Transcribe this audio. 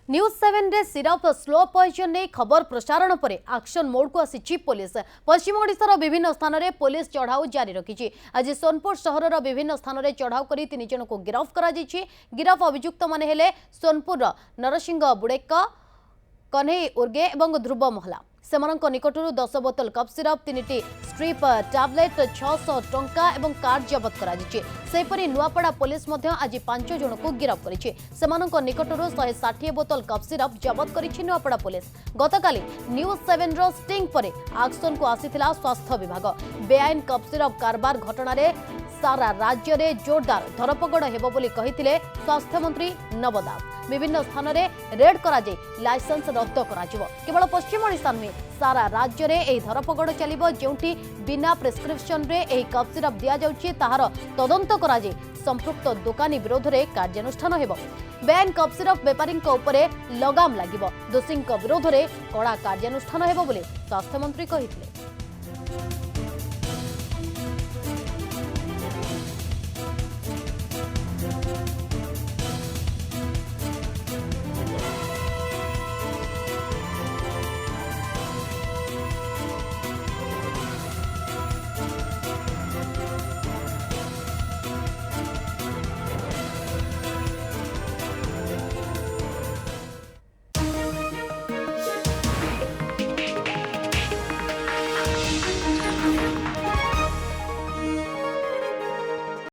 News 7 रे syrup slow poison ने खबर प्रसारण पर एक्शन मोड को आसी पुलिस पश्चिम ओडिशार विभिन्न स्थान में पुलिस चढ़ाऊ जारी रखी। आज सोनपुर सहर विभिन्न स्थान में चढ़ाऊ कर 3 जन को गिरफ्त कर गिरफ अभियुक्त माने हेले सोनपुर नरसिंह बुड़ेक कन्हई उर्गे और ध्रुव महला सेमानक निकटरू 10 बोतल कप सिरप 3टी स्ट्रिप टैबलेट 600 टंका और कार्ड जबत कर नुआपड़ा पुलिस आज 5 जन को गिरफ्त करिछि। सेमानक निकटरू 160 बोतल कप सिरप जबत करिछि नुआपड़ा पुलिस। गतकाली न्यूज 7 रो स्टिंग परे एक्शन को आसीथिला स्वास्थ्य विभाग। बेआईन कप सिरप कारबार घटना रे सारा राज्य रे जोरदार धरपकड़ हेबो बोली कहिथिले स्वास्थ्य मंत्री नव दास। विभिन्न स्थान में रेड करा लाइसेंस रद्द करा केवल पश्चिम ओडिशा में सारा राज्य में यह धरपकड़ चलिबो जेउठी बिना प्रेस्क्रिप्शन रे एही कप सिरप दिया जाउछि ताहार तदंत करा संपृक्त दुकानी विरोध में कार्यानुष्ठान हेबो। बेआईन कप सिरप बेपारी उपरे लगाम लागिबो। दोषी विरोध में कड़ा कार्यानुष्ठान हेबो बोली स्वास्थ्य मंत्री कहिथिले।